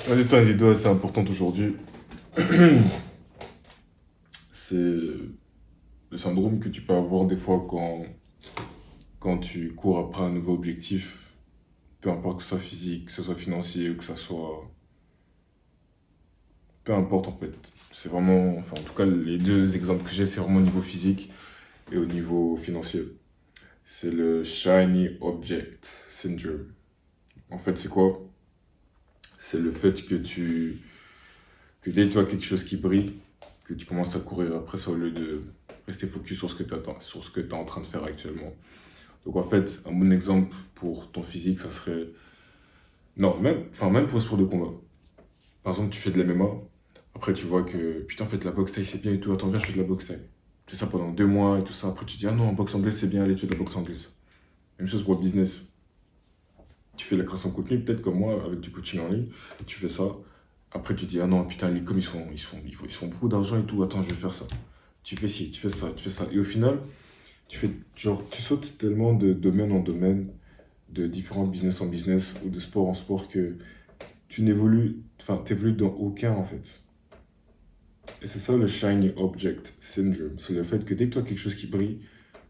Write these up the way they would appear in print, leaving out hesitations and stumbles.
Honnêtement, une vidéo assez importante aujourd'hui, c'est le syndrome que tu peux avoir des fois quand tu cours après un nouveau objectif, peu importe que ce soit physique, que ce soit financier ou que ce soit... Peu importe en fait. C'est vraiment... Enfin, en tout cas, les deux exemples que j'ai, c'est vraiment au niveau physique et au niveau financier. C'est le Shiny Object Syndrome. En fait, c'est quoi? C'est le fait que dès que tu vois quelque chose qui brille, que tu commences à courir après ça au lieu de rester focus sur ce que tu sur ce que tu es en train de faire actuellement. Donc en fait, un bon exemple pour ton physique, ça serait... Non, même pour le sport de combat. Par exemple, tu fais de l'MMA, après tu vois que, putain, en fait, la boxe taille c'est bien et tout, attends, viens, je fais de la boxe taille. Tu fais ça pendant 2 mois et tout ça, après tu dis, ah non, en boxe anglaise c'est bien, allez, tu fais de la boxe anglaise. Même chose pour le business. Tu fais la création de contenu, peut-être comme moi, avec du coaching en ligne, tu fais ça. Après, tu dis, ah non, putain, les coms, ils font beaucoup d'argent et tout, attends, je vais faire ça. Tu fais ci, tu fais ça, tu fais ça. Et au final, tu sautes tellement de domaine en domaine, de différents business en business ou de sport en sport que t'évolues dans aucun en fait. Et c'est ça le shiny object syndrome. C'est le fait que dès que tu as quelque chose qui brille,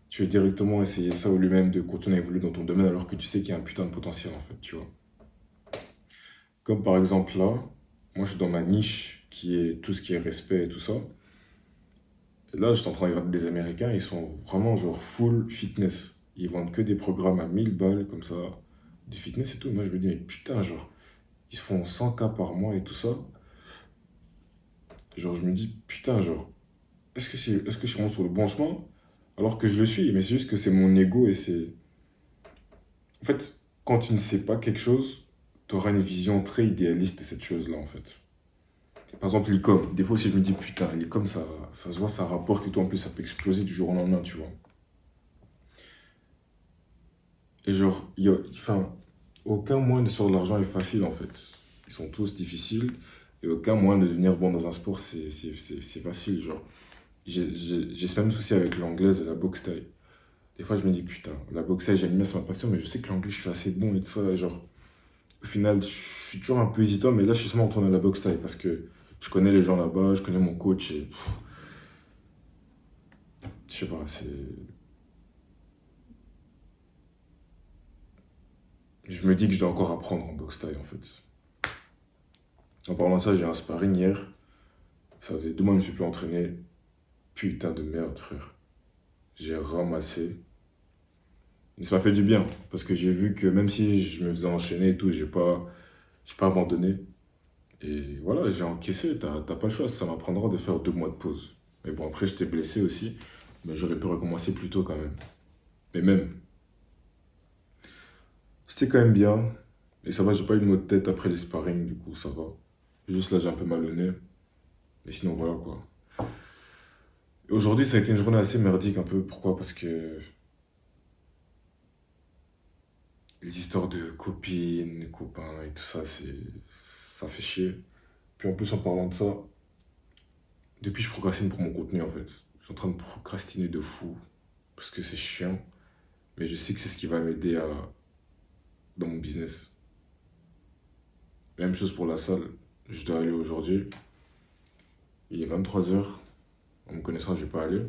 tu veux directement essayer ça au lieu même de continuer à évoluer dans ton domaine alors que tu sais qu'il y a un putain de potentiel en fait, tu vois. Comme par exemple là, moi je suis dans ma niche qui est tout ce qui est respect et tout ça. Et là, j'étais en train de regarder des Américains, ils sont vraiment genre full fitness. Ils vendent que des programmes à 1000 balles comme ça, du fitness et tout. Moi je me dis, mais putain, genre, ils se font 100K par mois et tout ça. Genre, je me dis, putain, genre, est-ce que je suis vraiment sur le bon chemin? Alors que je le suis, mais c'est juste que c'est mon ego et c'est. En fait, quand tu ne sais pas quelque chose, tu auras une vision très idéaliste de cette chose-là, en fait. Par exemple, l'e-com. Des fois aussi, je me dis, putain, l'e-com, ça se voit, ça rapporte et tout. En plus, ça peut exploser du jour au lendemain, tu vois. Et genre, enfin, aucun moyen de se faire de l'argent est facile, en fait. Ils sont tous difficiles. Et aucun moyen de devenir bon dans un sport, c'est facile. Genre, j'ai ce même souci avec l'anglaise et la boxe thaï. Des fois, je me dis, putain, la boxe thaï, j'aime bien, c'est ma passion, mais je sais que l'anglais, je suis assez bon et tout ça. Et genre, au final, je suis toujours un peu hésitant, mais là, je suis seulement retourné à la boxe thaï parce que je connais les gens là-bas, je connais mon coach et je sais pas, c'est. Je me dis que je dois encore apprendre en boxe thaï en fait. En parlant de ça, j'ai un sparring hier. Ça faisait 2 mois que je ne me suis plus entraîné. Putain de merde, frère. J'ai ramassé. Mais ça m'a fait du bien parce que j'ai vu que même si je me faisais enchaîner et tout, j'ai pas abandonné. Et voilà, j'ai encaissé. T'as pas le choix, ça m'apprendra de faire 2 mois de pause. Mais bon, après, j'étais blessé aussi. Mais j'aurais pu recommencer plus tôt quand même. Mais même, c'était quand même bien. Et ça va, j'ai pas eu de maux de tête après les sparring, du coup, ça va. Juste là, j'ai un peu mal au nez. Mais sinon, voilà quoi. Et aujourd'hui, ça a été une journée assez merdique un peu. Pourquoi? Parce que les histoires de copines, copains et tout ça, ça fait chier. Puis en plus, en parlant de ça, depuis, je procrastine pour mon contenu en fait. Je suis en train de procrastiner de fou. Parce que c'est chiant. Mais je sais que c'est ce qui va m'aider dans mon business. Même chose pour la salle. Je dois aller aujourd'hui. Il est 23 heures. En me connaissant, je vais pas aller.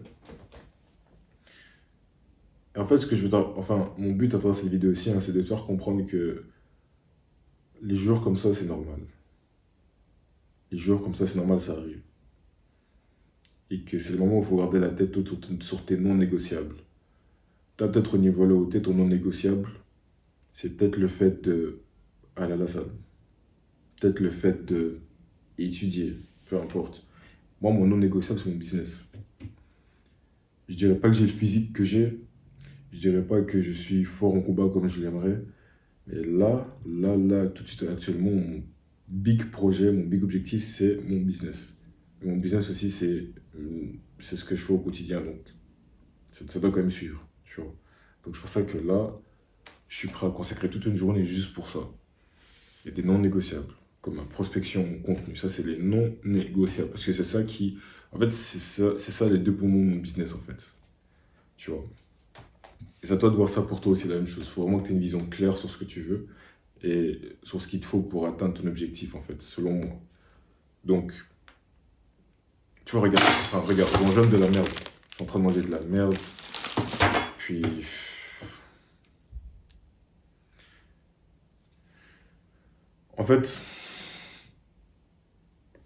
Et en fait, enfin, mon but à travers cette vidéo aussi, hein, c'est de te faire comprendre que les jours comme ça, c'est normal. Les jours comme ça, c'est normal, ça arrive. Et que c'est le moment où il faut garder la tête haute sur tes non négociables. T'as peut-être au niveau là où t'es ton non négociable, c'est peut-être le fait de aller à la salle. Peut-être le fait de étudier, peu importe. Moi, mon non négociable, c'est mon business. Je dirais pas que j'ai le physique que j'ai. Je dirais pas que je suis fort en combat comme je l'aimerais. Mais là, tout de suite, actuellement, mon big projet, mon big objectif, c'est mon business. Et mon business aussi, c'est ce que je fais au quotidien. Donc, ça doit quand même suivre, tu vois. Donc, c'est pour ça que là, je suis prêt à consacrer toute une journée juste pour ça. Il y a des non négociables, comme la prospection, mon contenu. Ça, c'est les non négociables. Parce que c'est ça qui. En fait, c'est ça les deux poumons de mon business, en fait. Tu vois. Et c'est à toi de voir ça pour toi aussi, la même chose. Il faut vraiment que tu aies une vision claire sur ce que tu veux. et sur ce qu'il te faut pour atteindre ton objectif, en fait, selon moi. Donc, tu vois, regarde, je mange même de la merde. Je suis en train de manger de la merde. Puis, en fait,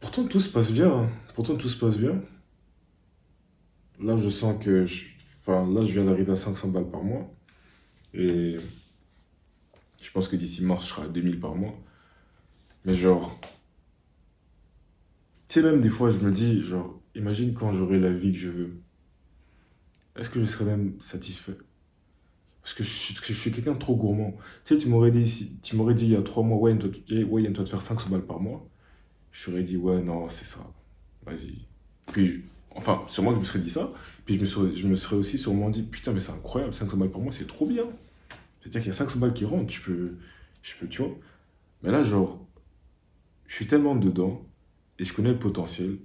pourtant tout se passe bien, hein. Pourtant tout se passe bien. Là, je sens que, là, je viens d'arriver à 500 balles par mois. Et je pense que d'ici mars, je serai à 2000 par mois. Mais genre, tu sais, même des fois, je me dis, genre, imagine quand j'aurai la vie que je veux. Est-ce que je serais même satisfait? Parce que je suis quelqu'un de trop gourmand. Tu sais, tu m'aurais dit il y a 3 mois, ouais, Yann, toi, te faire 500 balles par mois. Je t'aurais dit, ouais, non, c'est ça. Vas-y. Puis, enfin, sûrement que je me serais dit ça. Puis je me serais aussi sûrement dit, putain, mais c'est incroyable, 500 balles par mois, c'est trop bien. C'est-à-dire qu'il y a 500 balles qui rentrent, tu vois. Mais là, genre, je suis tellement dedans et je connais le potentiel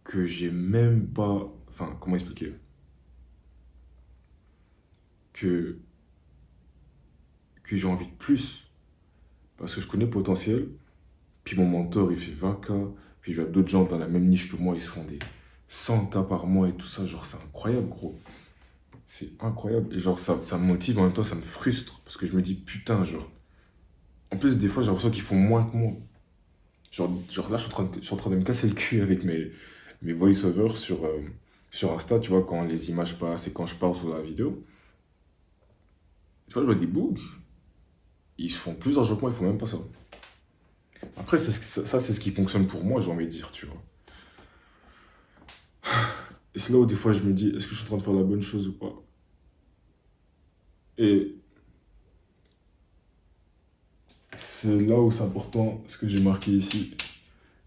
que j'ai même pas. Enfin, comment expliquer? Que, que j'ai envie de plus. Parce que je connais le potentiel. Puis mon mentor, il fait 20K. Puis je vois d'autres gens dans la même niche que moi, ils se font des 100K par mois et tout ça. Genre, c'est incroyable, gros. C'est incroyable. Et genre, ça me motive, en même temps, ça me frustre. Parce que je me dis, putain, genre. En plus, des fois, j'ai l'impression qu'ils font moins que moi. Genre là, je suis en train de me casser le cul avec mes voice-overs sur Insta, tu vois, quand les images passent et quand je parle sur la vidéo. Tu vois, je vois des bugs. Ils se font plus d'argent que moi, ils font même pas ça. Après, ça, c'est ce qui fonctionne pour moi, j'ai envie de dire, tu vois. Et c'est là où des fois je me dis, est-ce que je suis en train de faire la bonne chose ou pas? Et c'est là où c'est important, ce que j'ai marqué ici,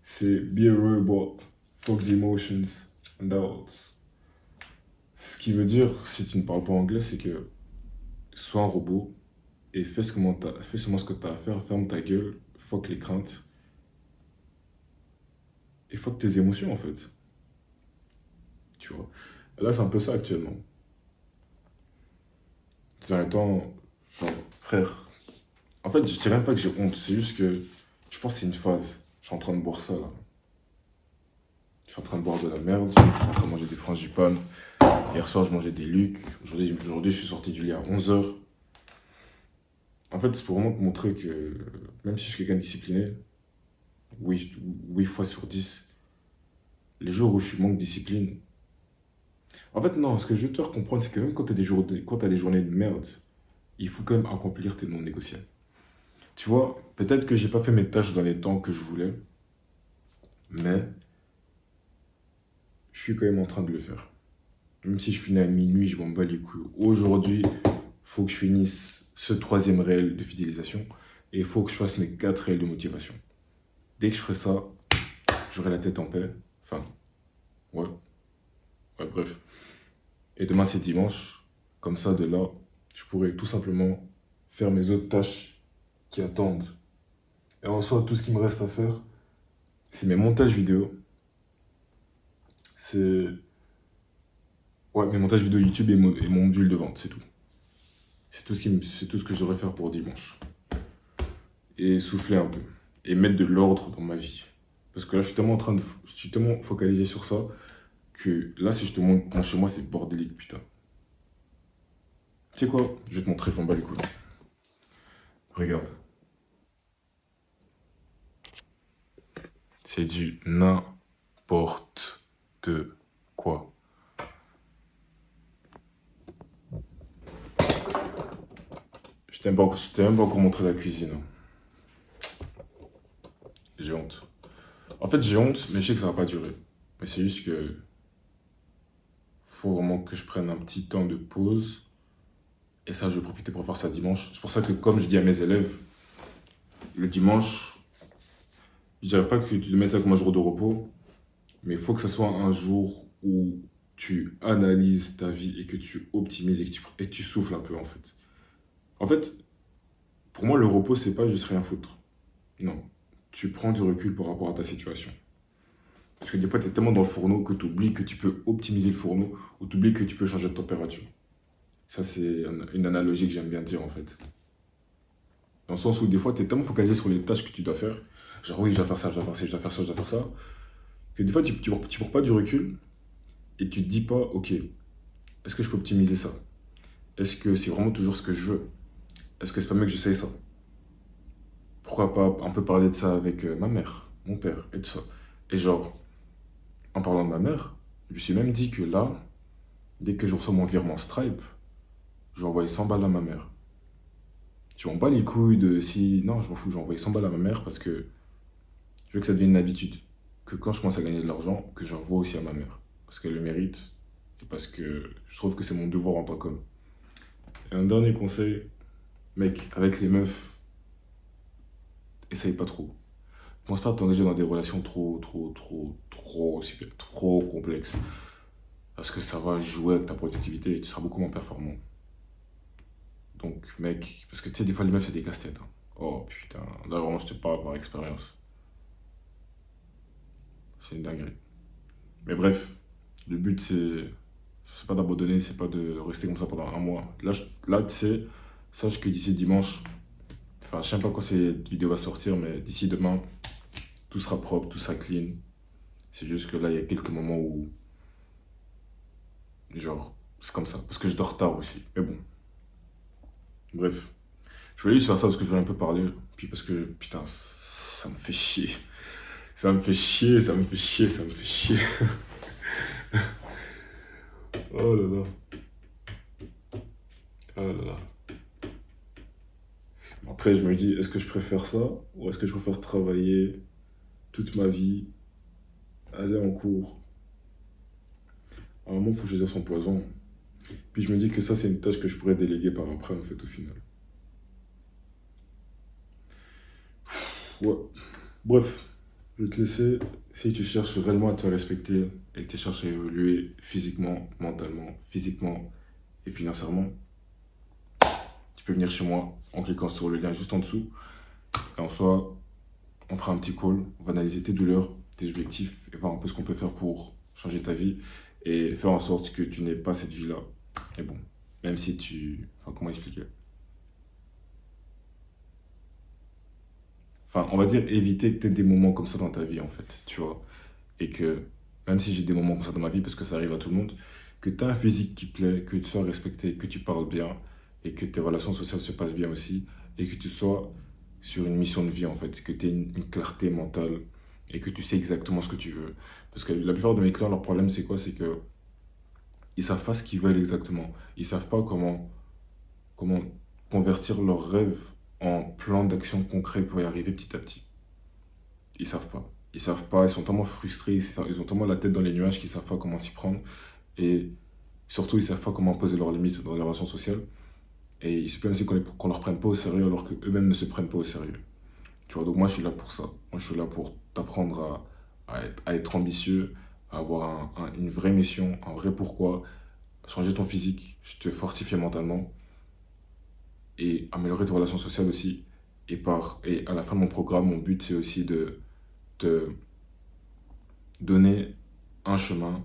c'est be a robot, fuck the emotions and doubts. Ce qui veut dire, si tu ne parles pas anglais, c'est que sois un robot et fais seulement ce que tu as à faire, ferme ta gueule, fuck les craintes et fuck tes émotions en fait, tu vois. Et là, c'est un peu ça actuellement. Ces derniers temps, genre, frère, en fait, je dirais même pas que j'ai honte, c'est juste que je pense que c'est une phase. Je suis en train de boire ça là. Je suis en train de boire de la merde, je suis en train de manger des frangipane. Hier soir, je mangeais des lucs. Aujourd'hui, je suis sorti du lit à 11h. En fait, c'est pour vraiment te montrer que même si je suis quelqu'un de discipliné, oui, 8 fois sur 10, les jours où je manque de discipline. En fait, non, ce que je veux te faire comprendre, c'est que même quand quand t'as des journées de merde, il faut quand même accomplir tes non négociables. Tu vois, peut-être que j'ai pas fait mes tâches dans les temps que je voulais, mais je suis quand même en train de le faire. Même si je finis à minuit, je m'en bats les couilles. Aujourd'hui, il faut que je finisse ce troisième réel de fidélisation et il faut que je fasse mes 4 réels de motivation. Dès que je ferai ça, j'aurai la tête en paix. Enfin, ouais, ouais, bref. Et demain, c'est dimanche. Comme ça, de là, je pourrai tout simplement faire mes autres tâches qui attendent. Et en soi, tout ce qui me reste à faire, c'est mes montages vidéo. C'est. Ouais, mes montages vidéo YouTube et mon module de vente, c'est tout. C'est tout ce que je devrais faire pour dimanche. Et souffler un peu. Et mettre de l'ordre dans ma vie. Parce que là, je suis tellement focalisé sur ça que là, si je te montre mon chez moi, c'est bordélique, putain. Tu sais quoi? Je vais te montrer, je m'en bats les couilles. Regarde. C'est du n'importe quoi. Je t'ai même pas encore montré la cuisine, hein. J'ai honte. En fait, j'ai honte, mais je sais que ça va pas durer. Mais c'est juste que faut vraiment que je prenne un petit temps de pause. Et ça, je vais profiter pour faire ça dimanche. C'est pour ça que, comme je dis à mes élèves, le dimanche, je dirais pas que tu dois mettre ça comme un jour de repos, mais il faut que ce soit un jour où tu analyses ta vie et que tu optimises et que tu souffles un peu, en fait. En fait, pour moi, le repos, c'est pas juste rien foutre. Non. Tu prends du recul par rapport à ta situation. Parce que des fois, tu es tellement dans le fourneau que tu oublies que tu peux optimiser le fourneau ou tu oublies que tu peux changer de température. Ça, c'est une analogie que j'aime bien dire, en fait. Dans le sens où des fois, tu es tellement focalisé sur les tâches que tu dois faire. Genre, oui, je dois faire ça, je dois faire ça, je dois faire ça, je dois faire ça. Que des fois, tu prends pas du recul et tu te dis pas, ok, est-ce que je peux optimiser ça? Est-ce que c'est vraiment toujours ce que je veux? Est-ce que c'est pas mieux que j'essaye ça? Pourquoi pas un peu parler de ça avec ma mère, mon père et tout ça. Et genre, en parlant de ma mère, je me suis même dit que là, dès que je reçois mon virement Stripe, je vais envoyer 100 balles à ma mère. Je m'en bats les couilles de si. Non, je m'en fous, je vais envoyer 100 balles à ma mère parce que je veux que ça devienne une habitude. Que quand je commence à gagner de l'argent, que j'envoie aussi à ma mère. Parce qu'elle le mérite et parce que je trouve que c'est mon devoir en tant qu'homme. Et un dernier conseil, mec, avec les meufs, essaye pas trop. Pense pas à t'engager dans des relations trop complexes. Parce que ça va jouer avec ta productivité et tu seras beaucoup moins performant. Donc, mec, parce que tu sais, des fois, les meufs, c'est des casse-têtes, hein. Oh putain, là vraiment, je te parle par expérience. C'est une dinguerie. Mais bref, le but, c'est pas d'abandonner, c'est pas de rester comme ça pendant un mois. Là tu sais, sache que d'ici dimanche, enfin, je sais pas quand cette vidéo va sortir, mais d'ici demain, tout sera propre, tout sera clean. C'est juste que là, il y a quelques moments où, genre, c'est comme ça. Parce que je dors tard aussi. Mais bon, bref. Je voulais juste faire ça parce que je voulais un peu parler. Puis parce que, putain, ça me fait chier. Ça me fait chier, ça me fait chier, ça me fait chier. Oh là là. Oh là là. Après, je me dis, est-ce que je préfère ça ou est-ce que je préfère travailler toute ma vie, aller en cours? À un moment, il faut choisir son poison. Puis je me dis que ça, c'est une tâche que je pourrais déléguer par après, en fait, au final. Ouais. Bref, je vais te laisser. Si tu cherches réellement à te respecter et que tu cherches à évoluer physiquement, mentalement, physiquement et financièrement, tu peux venir chez moi en cliquant sur le lien juste en dessous. Et en soi, on fera un petit call, on va analyser tes douleurs, tes objectifs et voir un peu ce qu'on peut faire pour changer ta vie et faire en sorte que tu n'aies pas cette vie-là. Et bon, même si tu... Enfin, comment expliquer? Enfin, on va dire éviter que tu aies des moments comme ça dans ta vie, en fait, tu vois. Et que, même si j'ai des moments comme ça dans ma vie, parce que ça arrive à tout le monde, que tu as un physique qui plaît, que tu sois respecté, que tu parles bien, et que tes relations sociales se passent bien aussi, et que tu sois sur une mission de vie, en fait, que tu aies une clarté mentale, et que tu sais exactement ce que tu veux. Parce que la plupart de mes clients, leur problème, c'est quoi? C'est que ils savent pas ce qu'ils veulent exactement. Ils savent pas comment convertir leurs rêves en plan d'action concret pour y arriver petit à petit. Ils savent pas. Ils savent pas, ils sont tellement frustrés, ils ont tellement la tête dans les nuages qu'ils savent pas comment s'y prendre. Et surtout, ils savent pas comment poser leurs limites dans les relations sociales. Et il se plaint aussi qu'on leur prenne pas au sérieux alors qu'eux-mêmes ne se prennent pas au sérieux. Tu vois, donc moi je suis là pour ça. Moi je suis là pour t'apprendre à être ambitieux, à avoir une vraie mission, un vrai pourquoi, changer ton physique, je te fortifier mentalement et améliorer tes relations sociales aussi. Et à la fin de mon programme, mon but c'est aussi de te donner un chemin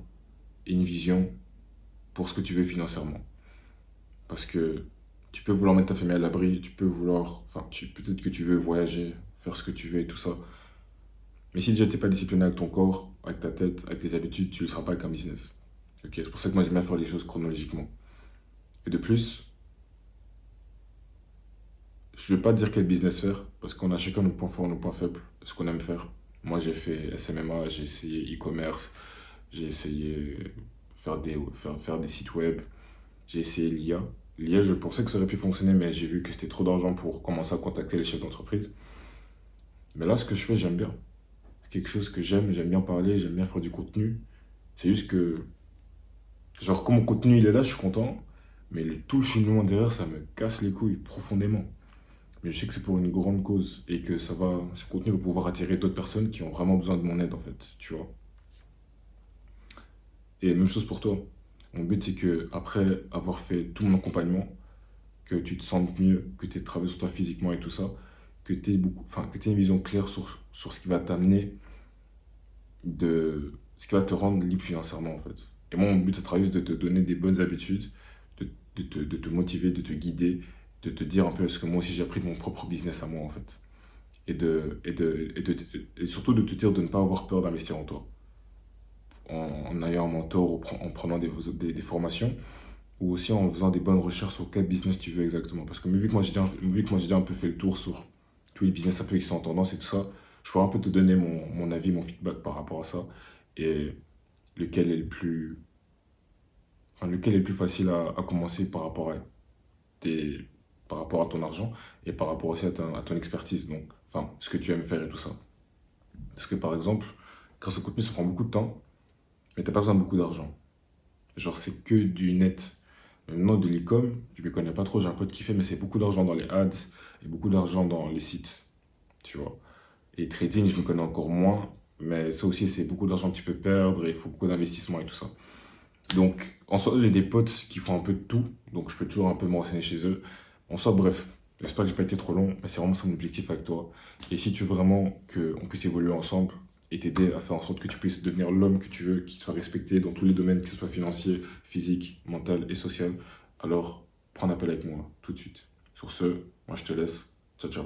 et une vision pour ce que tu veux financièrement. Parce que tu peux vouloir mettre ta famille à l'abri, tu peux vouloir, enfin, peut-être que tu veux voyager, faire ce que tu veux et tout ça. Mais si déjà tu n'es pas discipliné avec ton corps, avec ta tête, avec tes habitudes, tu ne le seras pas avec un business. Ok, c'est pour ça que moi j'aime bien faire les choses chronologiquement. Et de plus, je ne vais pas te dire quel business faire, parce qu'on a chacun nos points forts, nos points faibles, ce qu'on aime faire. Moi j'ai fait SMMA, j'ai essayé e-commerce, j'ai essayé faire des sites web, j'ai essayé l'IA. L'IA, je pensais que ça aurait pu fonctionner, mais j'ai vu que c'était trop d'argent pour commencer à contacter les chefs d'entreprise. Mais là, ce que je fais, j'aime bien. C'est quelque chose que j'aime bien parler, j'aime bien faire du contenu. C'est juste que, genre, quand mon contenu il est là, je suis content, mais tout le cheminement derrière, ça me casse les couilles profondément. Mais je sais que c'est pour une grande cause et que ce contenu va pouvoir attirer d'autres personnes qui ont vraiment besoin de mon aide, en fait, tu vois. Et même chose pour toi. Mon but, c'est que après avoir fait tout mon accompagnement, que tu te sentes mieux, que tu aies travaillé sur toi physiquement et tout ça, que tu aies que tu une vision claire sur ce qui va t'amener ce qui va te rendre libre financièrement en fait. Et moi, mon but, ça sera juste de te donner des bonnes habitudes, de te motiver, de te guider de te dire un peu ce que moi aussi j'ai appris de mon propre business à moi, en fait. Et surtout de te dire de ne pas avoir peur d'investir en toi. En ayant un mentor, ou en prenant des formations, ou aussi en faisant des bonnes recherches sur quel business tu veux exactement. Parce que vu que moi j'ai déjà un peu fait le tour sur tous les business un peu qui sont en tendance et tout ça, je pourrais un peu te donner mon avis, mon feedback par rapport à ça, et lequel est le plus, enfin, lequel est le plus facile à commencer tes, par rapport à ton argent et par rapport aussi à ton expertise, donc, enfin, ce que tu aimes faire et tout ça. Parce que par exemple, grâce au contenu, ça prend beaucoup de temps, mais t'as pas besoin de beaucoup d'argent. Genre, c'est que du net. Maintenant, de l'e-com, je ne m'y connais pas trop, j'ai un pote qui fait, mais c'est beaucoup d'argent dans les ads et beaucoup d'argent dans les sites, tu vois. Et trading, je me connais encore moins, mais ça aussi, c'est beaucoup d'argent que tu peux perdre et il faut beaucoup d'investissement et tout ça. Donc, en soi, j'ai des potes qui font un peu de tout, donc je peux toujours un peu me renseigner chez eux. En soi, bref, j'espère que j'ai pas été trop long, mais c'est vraiment ça mon objectif avec toi. Et si tu veux vraiment qu'on puisse évoluer ensemble et t'aider à faire en sorte que tu puisses devenir l'homme que tu veux, qui soit respecté dans tous les domaines, que ce soit financier, physique, mental et social, alors prends un appel avec moi tout de suite. Sur ce, moi je te laisse. Ciao, ciao.